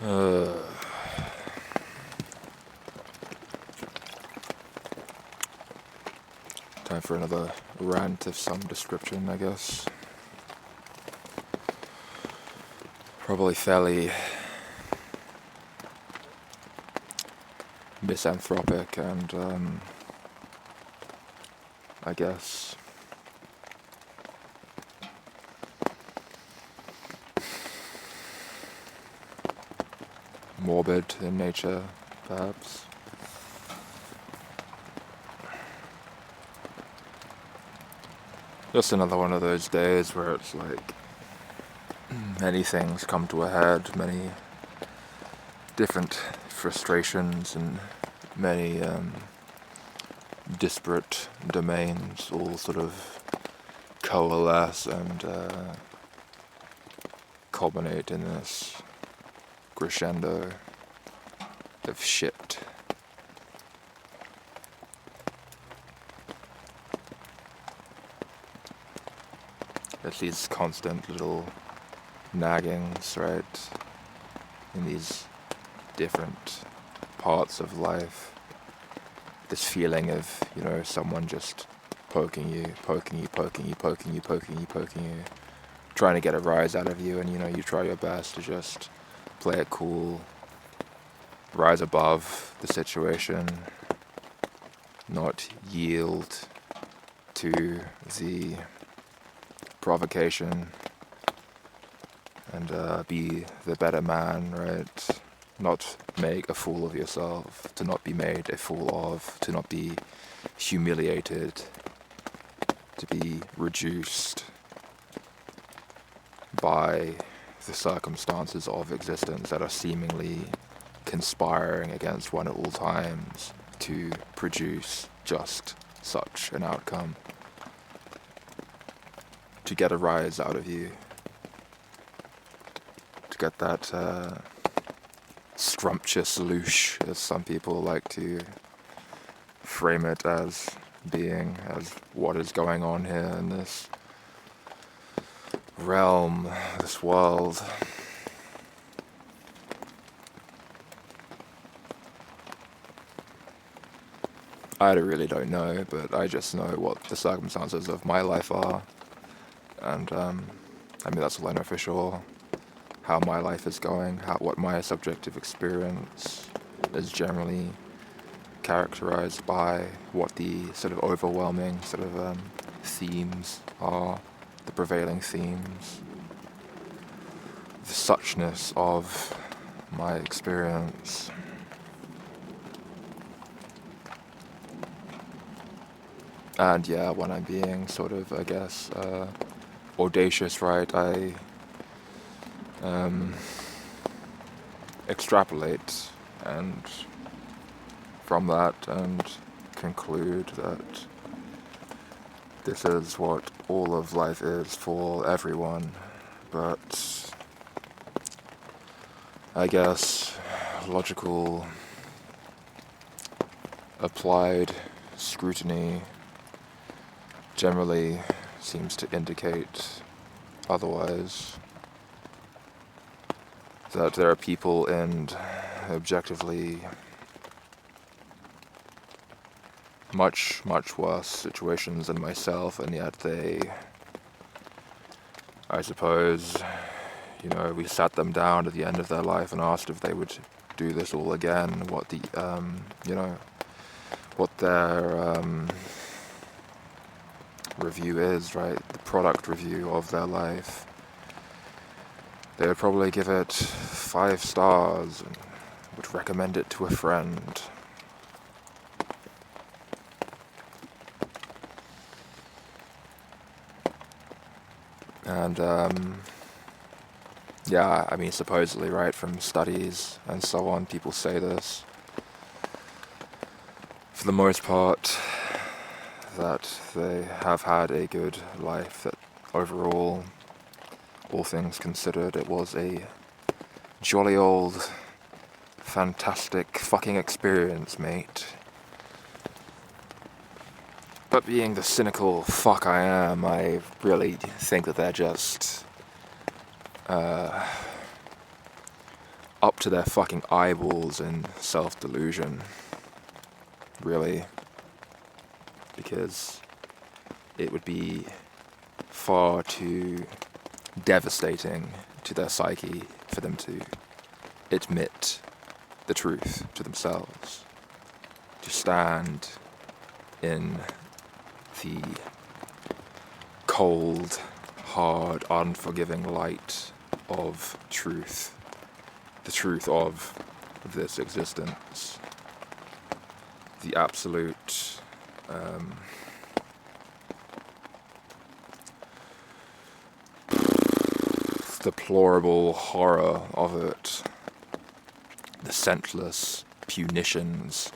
Uh, Time for another rant of some description, I guess. Probably fairly misanthropic and, I guess, morbid in nature, perhaps. Just another one of those days where it's like many things come to a head, many different frustrations and many disparate domains all sort of coalesce and culminate in this crescendo of shit. It's these constant little naggings, right, in these different parts of life. This feeling of, someone just poking you, trying to get a rise out of you, and you try your best to just play it cool, rise above the situation, not yield to the provocation, and be the better man, right? Not make a fool of yourself, to not be made a fool of, to not be humiliated, to be reduced by the circumstances of existence that are seemingly conspiring against one at all times to produce just such an outcome, to get a rise out of you, to get that scrumptious loosh, as some people like to frame it as being, as what is going on here in this realm, this world. I really don't know, but I just know what the circumstances of my life are, and that's all I know for sure. How my life is going, what my subjective experience is generally characterized by, what the sort of overwhelming sort of themes are, the prevailing themes, the suchness of my experience. And yeah, when I'm being sort of, I guess, audacious, right, I extrapolate and from that and conclude that this is what all of life is for everyone. But I guess logical applied scrutiny generally seems to indicate otherwise. That there are people in objectively much, much worse situations than myself, and yet they, I suppose, we sat them down at the end of their life and asked if they would do this all again, what the, what their review is, right, the product review of their life. They would probably give it 5 stars and would recommend it to a friend. And, supposedly, right, from studies and so on, people say this. For the most part, that they have had a good life, that overall, all things considered, it was a jolly old, fantastic fucking experience, mate. But being the cynical fuck I am, I really think that they're just up to their fucking eyeballs in self-delusion, really, because it would be far too devastating to their psyche for them to admit the truth to themselves, to stand in the cold, hard, unforgiving light of truth, the truth of this existence, the absolute deplorable horror of it, the senseless punitions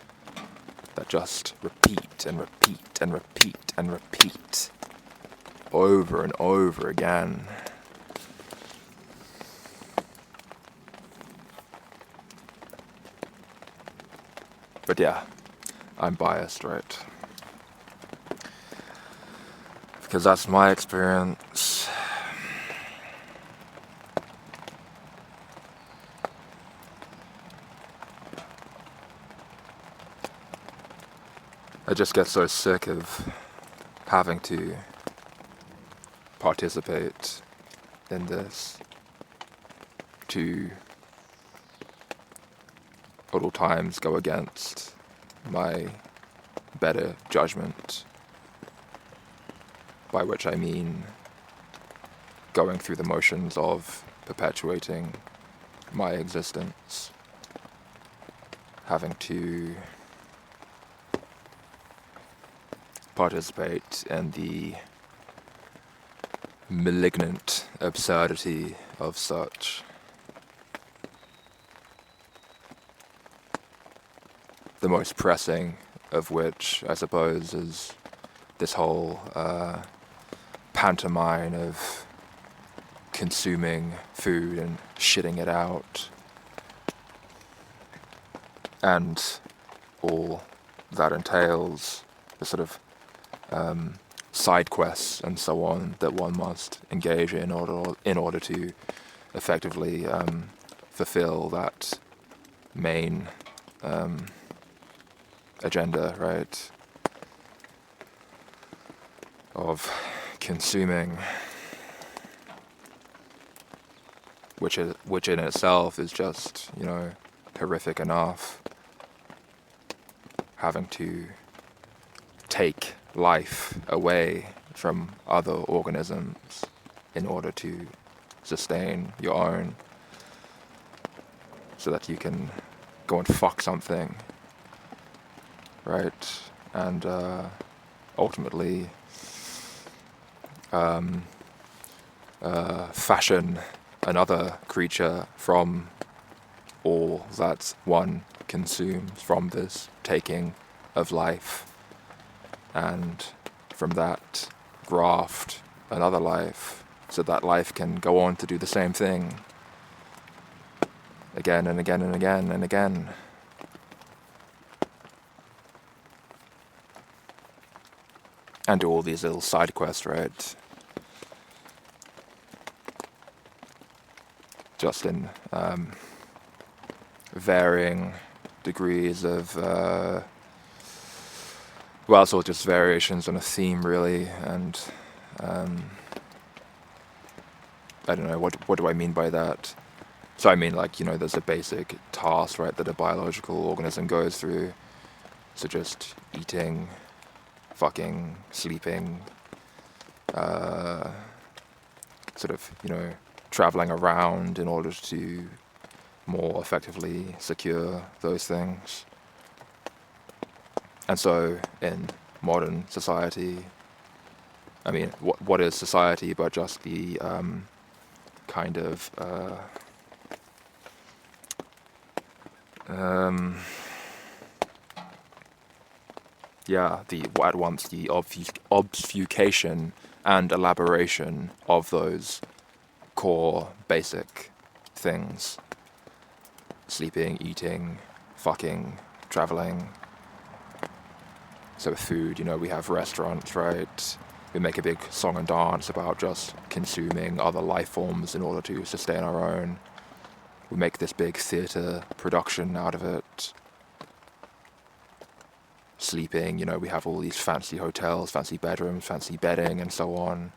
that just repeat and repeat and repeat and repeat over and over again. But yeah, I'm biased, right? Because that's my experience. I just get so sick of having to participate in this, to at all times go against my better judgment, by which I mean going through the motions of perpetuating my existence, having to participate in the malignant absurdity of such. The most pressing of which, I suppose, is this whole pantomime of consuming food and shitting it out, and all that entails, the sort of side quests and so on that one must engage in order to effectively fulfill that main agenda, right, of consuming, which in itself is just, horrific enough. Having to take life away from other organisms in order to sustain your own, so that you can go and fuck something, right? And ultimately fashion another creature from all that one consumes, from this taking of life, and from that graft another life, so that life can go on to do the same thing again and again and again and again. And do all these little side quests, right? Just in varying degrees of, it's all just variations on a theme, really. And I don't know, what do I mean by that? So I mean, there's a basic task, right, that a biological organism goes through. So just eating, fucking, sleeping, traveling around in order to more effectively secure those things. And so in modern society, I mean, what is society but just the kind of at once the obfuscation and elaboration of those core basic things: sleeping, eating, fucking, traveling. So with food, we have restaurants, right? We make a big song and dance about just consuming other life forms in order to sustain our own. we make this big theatre production out of it. Sleeping, we have all these fancy hotels, fancy bedrooms, fancy bedding, and so on.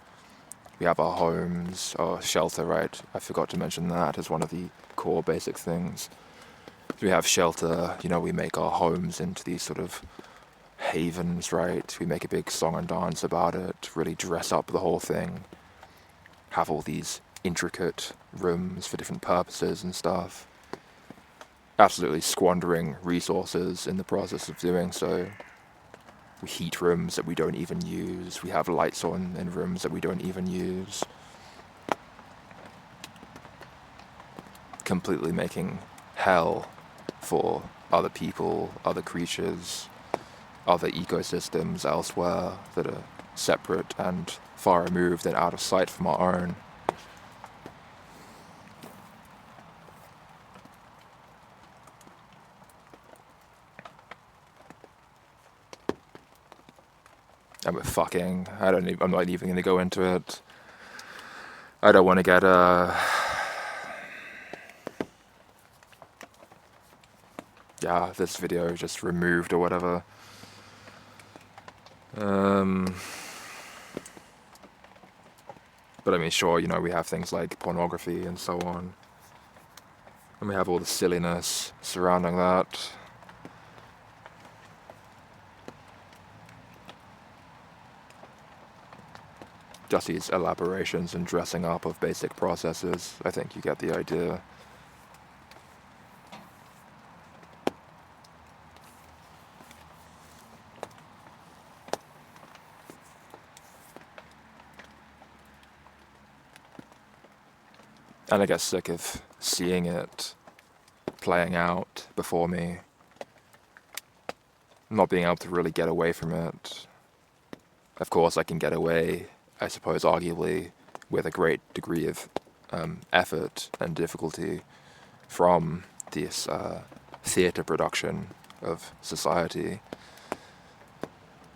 We have our homes, our shelter, right? I forgot to mention that as one of the core basic things. We have shelter, we make our homes into these sort of havens, right? We make a big song and dance about it, really dress up the whole thing, have all these intricate rooms for different purposes and stuff. Absolutely squandering resources in the process of doing so. We heat rooms that we don't even use. We have lights on in rooms that we don't even use. Completely making hell for other people, other creatures, other ecosystems elsewhere that are separate and far removed and out of sight from our own. And we're fucking. I'm not even going to go into it. I don't want to get this video just removed or whatever. But I mean, sure, we have things like pornography and so on. And we have all the silliness surrounding that. Just these elaborations and dressing up of basic processes. I think you get the idea. And I get sick of seeing it playing out before me. Not being able to really get away from it. Of course, I can get away, I suppose, arguably, with a great degree of effort and difficulty from this theatre production of society,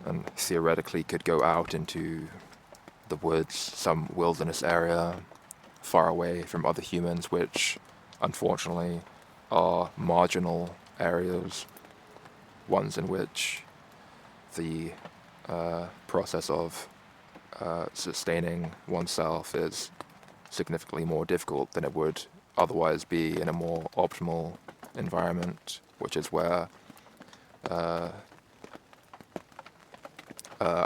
and theoretically could go out into the woods, some wilderness area, far away from other humans, which, unfortunately, are marginal areas, ones in which the process of sustaining oneself is significantly more difficult than it would otherwise be in a more optimal environment, which is where, I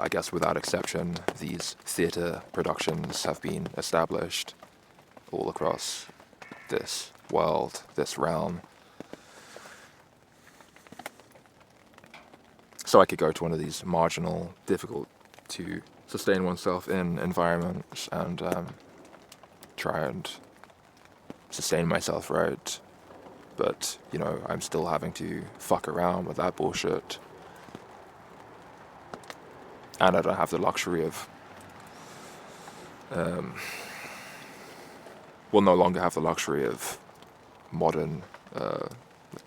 guess without exception, these theatre productions have been established all across this world, this realm. So I could go to one of these marginal, difficult to sustain oneself in environments and try and sustain myself, right? But, I'm still having to fuck around with that bullshit. And I don't have the luxury of, will no longer have the luxury of modern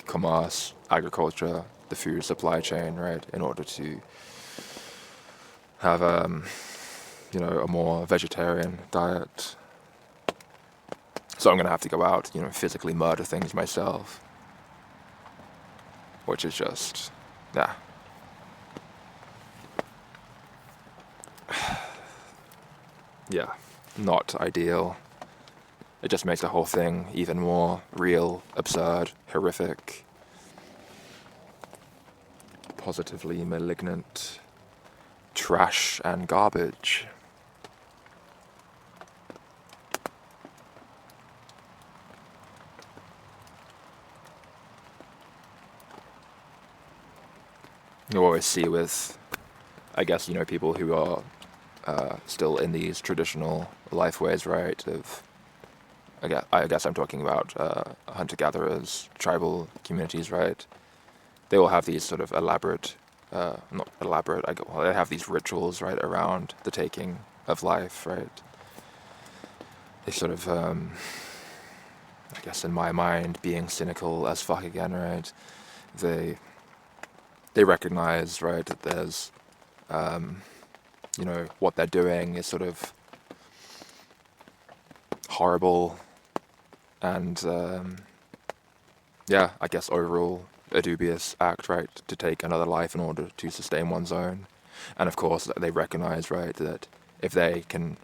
commerce, agriculture, the food supply chain, right, in order to have a more vegetarian diet. So I'm going to have to go out, physically murder things myself, which is just, yeah, not ideal. It just makes the whole thing even more real, absurd, horrific, positively malignant, trash and garbage. You always see with, I guess, people who are still in these traditional life ways, right, of, I guess I'm talking about hunter-gatherers, tribal communities, right? They all have these sort of elaborate, not elaborate, they have these rituals, right, around the taking of life, right? They sort of, I guess in my mind, being cynical as fuck again, right? They recognize, right, that there's, what they're doing is sort of horrible, And yeah, I guess overall a dubious act, right, to take another life in order to sustain one's own. And of course they recognize, right, that if they can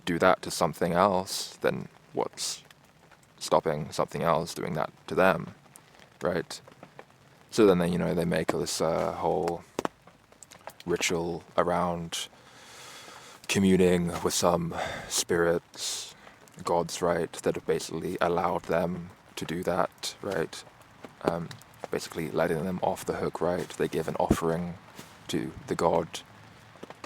do that to something else, then what's stopping something else doing that to them, right? So then they, they make this whole ritual around communing with some spirits, gods, right, that have basically allowed them to do that, right? Basically letting them off the hook, right? They give an offering to the god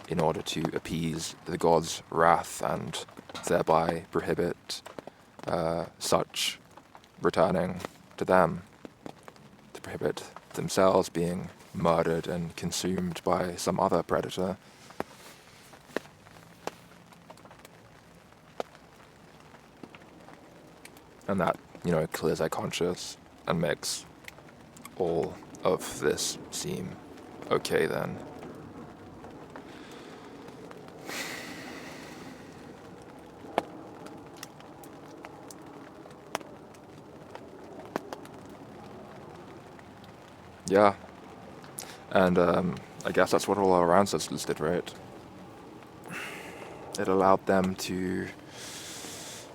in order to appease the god's wrath and thereby prohibit such returning to them, to prohibit themselves being murdered and consumed by some other predator. And that, clears their conscience and makes all of this seem okay then. Yeah. And I guess that's what all our ancestors did, right? It allowed them to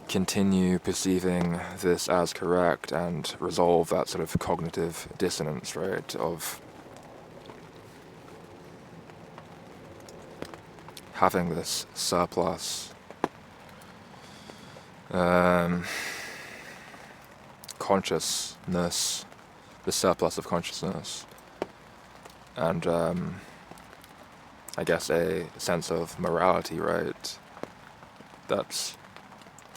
continue perceiving this as correct and resolve that sort of cognitive dissonance, right, of having this surplus consciousness, the surplus of consciousness, and I guess a sense of morality, right, that's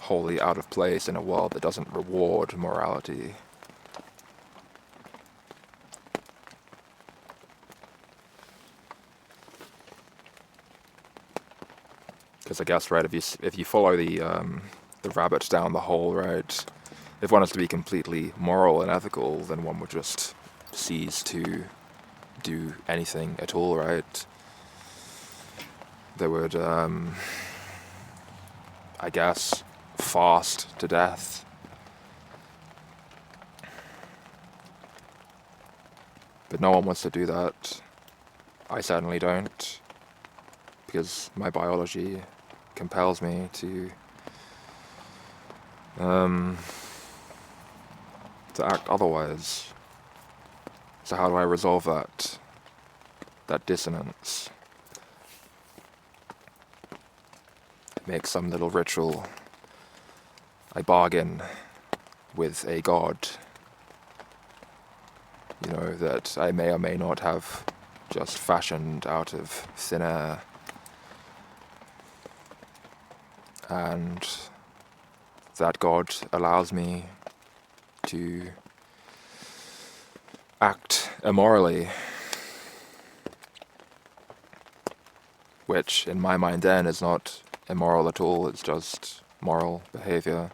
wholly out of place in a world that doesn't reward morality. Because I guess, right, if you follow the rabbit down the hole, right, if one is to be completely moral and ethical, then one would just cease to do anything at all, right? They would, I guess, fast to death. But no one wants to do that. I certainly don't, because my biology compels me to act otherwise. So how do I resolve that dissonance? Make some little ritual. I bargain with a god, that I may or may not have just fashioned out of thin air. And that god allows me to act immorally, which in my mind then is not immoral at all, it's just moral behavior.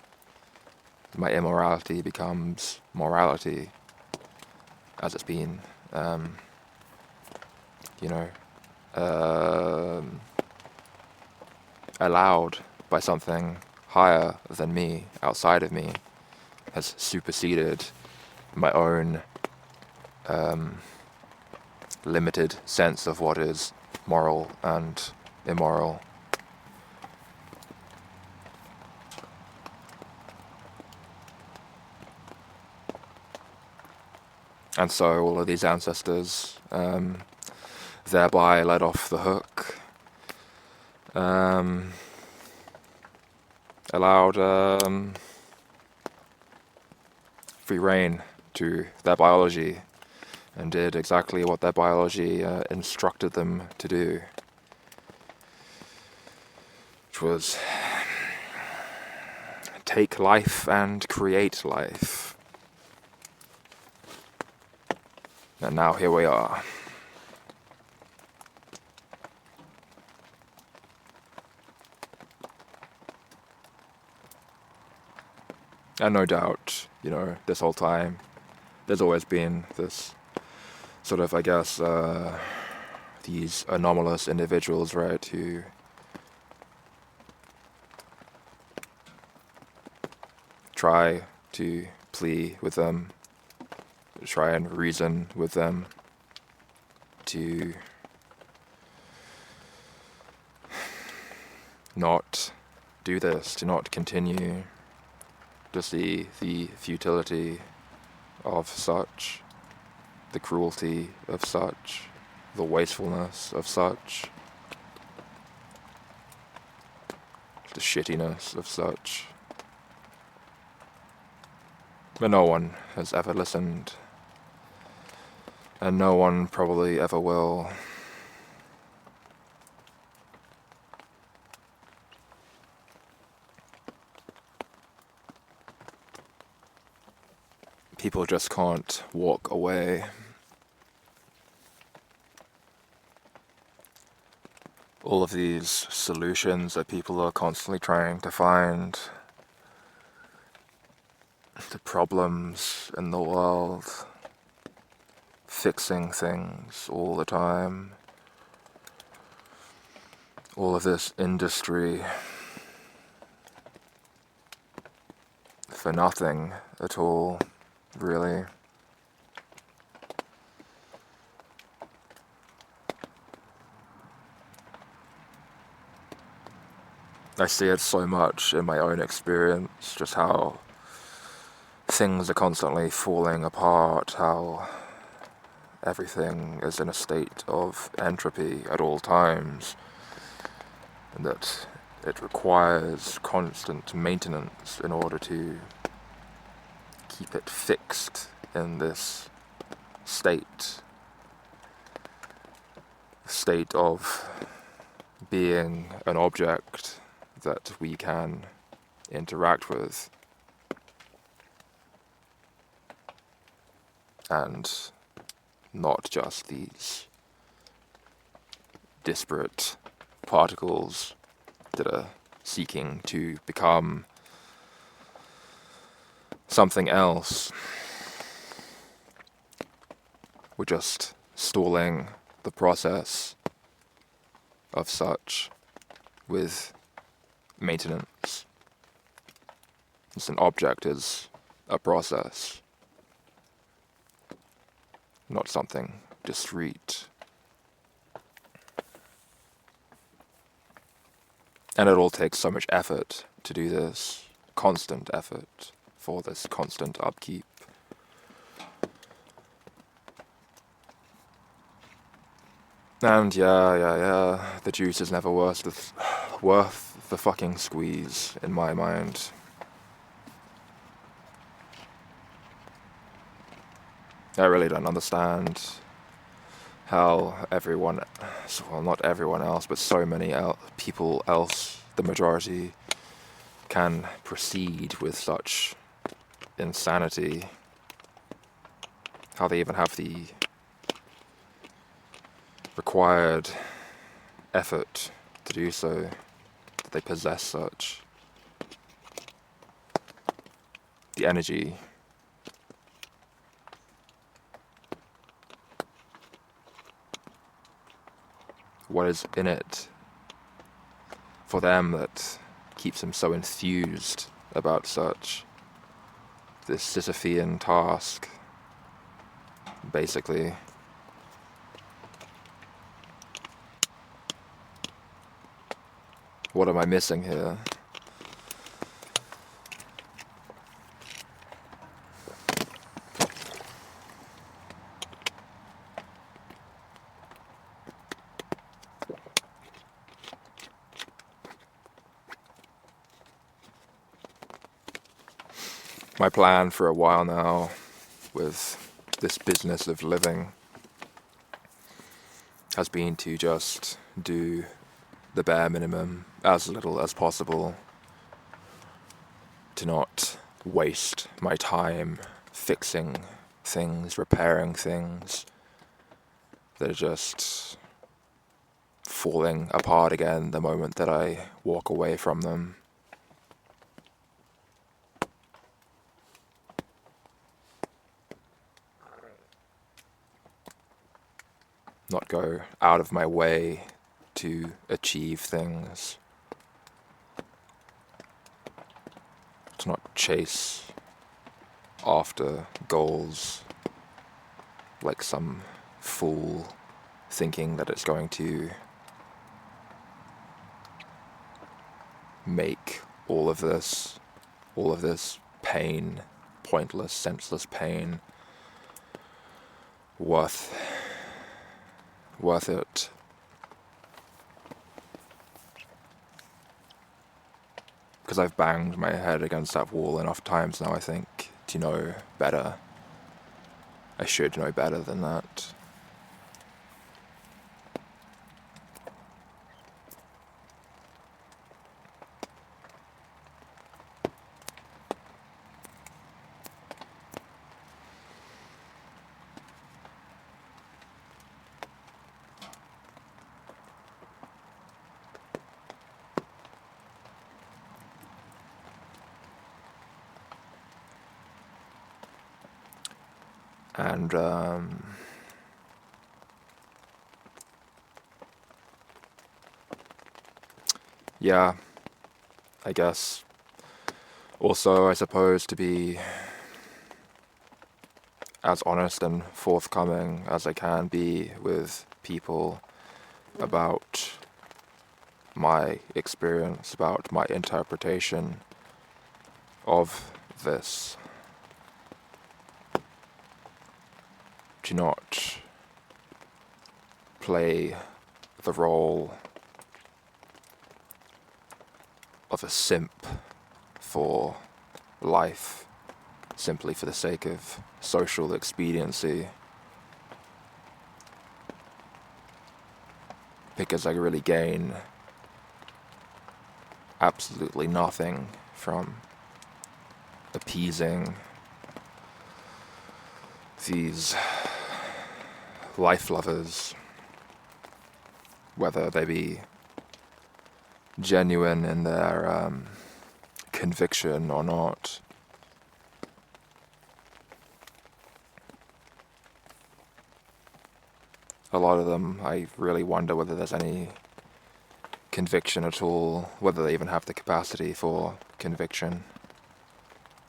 My immorality becomes morality, as it's been, allowed by something higher than me, outside of me, has superseded my own limited sense of what is moral and immoral. And so all of these ancestors thereby let off the hook, allowed free rein to their biology, and did exactly what their biology instructed them to do, which was take life and create life. And now here we are. And no doubt, this whole time, there's always been this sort of, I guess, these anomalous individuals, right, who try to plea with them, to try and reason with them, to not do this, to not continue, to see the futility of such, the cruelty of such, the wastefulness of such, the shittiness of such. But no one has ever listened, and no one probably ever will. People just can't walk away. All of these solutions that people are constantly trying to find, the problems in the world, fixing things all the time, all of this industry for nothing at all, really. I see it so much in my own experience, just how things are constantly falling apart, how everything is in a state of entropy at all times, and that it requires constant maintenance in order to keep it fixed in this state of being an object that we can interact with, and not just these disparate particles that are seeking to become something else. We're just stalling the process of such with maintenance. Since an object is a process, not something discrete. And it all takes so much effort to do this, constant effort for this constant upkeep. And yeah, the juice is never worth the fucking squeeze, in my mind. I really don't understand how everyone, well, not everyone else, but so many people else, the majority, can proceed with such insanity. How they even have the required effort to do so, that they possess such. The energy. What is in it for them that keeps them so enthused about such this Sisyphean task, basically. What am I missing here? My plan for a while now with this business of living has been to just do the bare minimum, as little as possible, to not waste my time fixing things, repairing things that are just falling apart again the moment that I walk away from them. Not go out of my way to achieve things. To not chase after goals like some fool, thinking that it's going to make all of this pain, pointless, senseless pain, worth it. Because I've banged my head against that wall enough times now, I think, to know better. I should know better than that. And yeah, I guess also, I suppose, to be as honest and forthcoming as I can be with people about my experience, about my interpretation of this. To not play the role of a simp for life, simply for the sake of social expediency, because I really gain absolutely nothing from appeasing these life lovers, whether they be genuine in their conviction or not. A lot of them, I really wonder whether there's any conviction at all, whether they even have the capacity for conviction.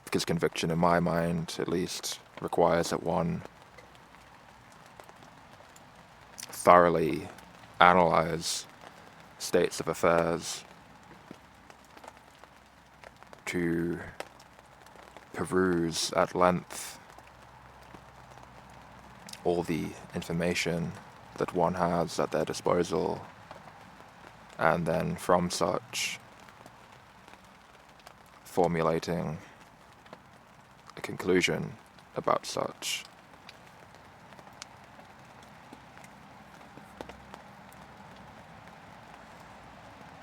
Because conviction, in my mind, at least, requires that one thoroughly analyze states of affairs, to peruse at length all the information that one has at their disposal, and then from such formulating a conclusion about such.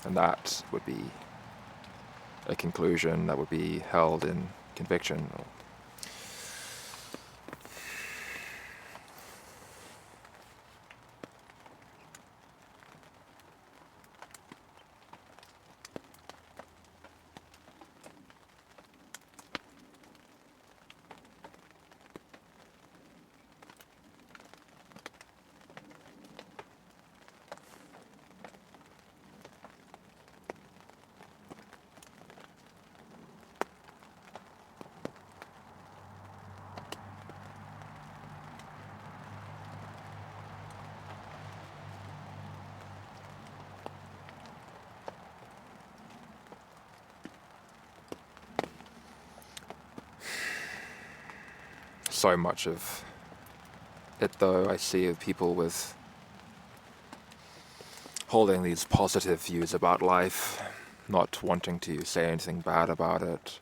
And that would be a conclusion that would be held in conviction. So much of it, though, I see of people with holding these positive views about life, not wanting to say anything bad about it,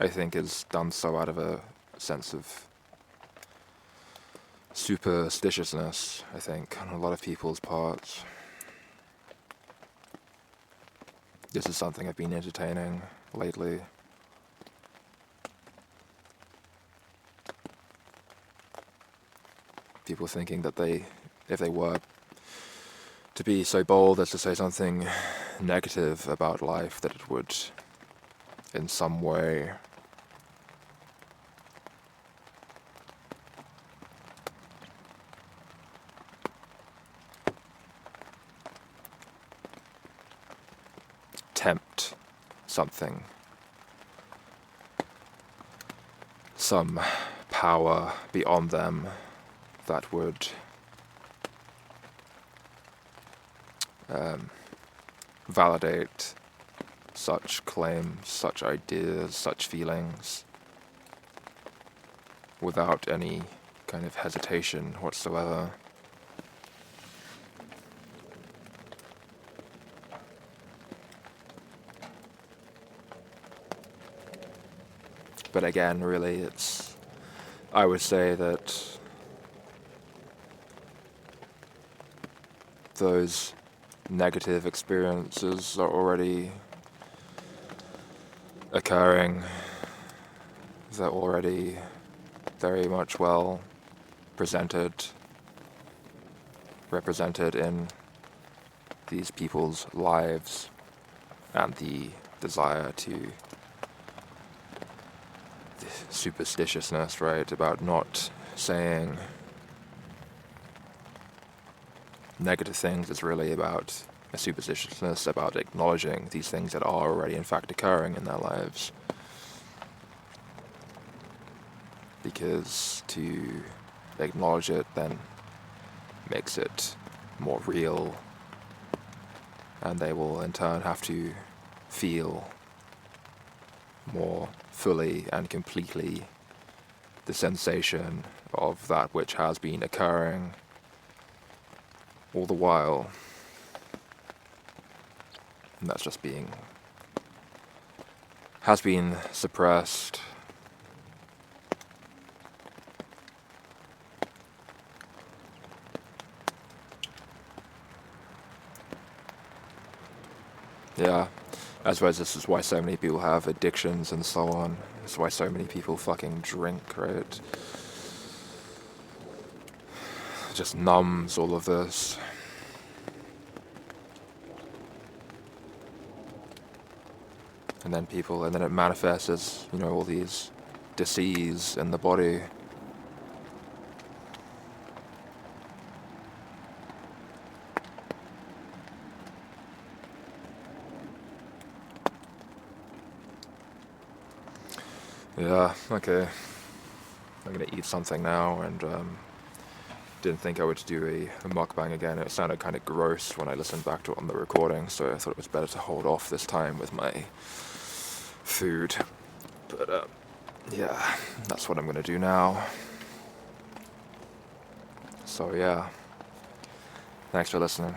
I think is done so out of a sense of superstitiousness, I think, on a lot of people's parts. This is something I've been entertaining lately. People thinking that if they were to be so bold as to say something negative about life, that it would, in some way, tempt something some power beyond them that would validate such claims, such ideas, such feelings without any kind of hesitation whatsoever. But again, really, I would say that those negative experiences are already occurring. They're already very much well represented in these people's lives, and the desire to superstitiousness, right, about not saying negative things is really about a superstitiousness about acknowledging these things that are already in fact occurring in their lives. Because to acknowledge it then makes it more real, and they will in turn have to feel more fully and completely the sensation of that which has been occurring all the while. And that's just has been suppressed. Yeah, I suppose this is why so many people have addictions and so on. It's why so many people fucking drink, right? It just numbs all of this. And then it manifests as, all these disease in the body. Yeah, okay. I'm gonna eat something now, and didn't think I would do a mukbang again. It sounded kind of gross when I listened back to it on the recording, so I thought it was better to hold off this time with my food. But yeah, that's what I'm gonna do now. So yeah, thanks for listening.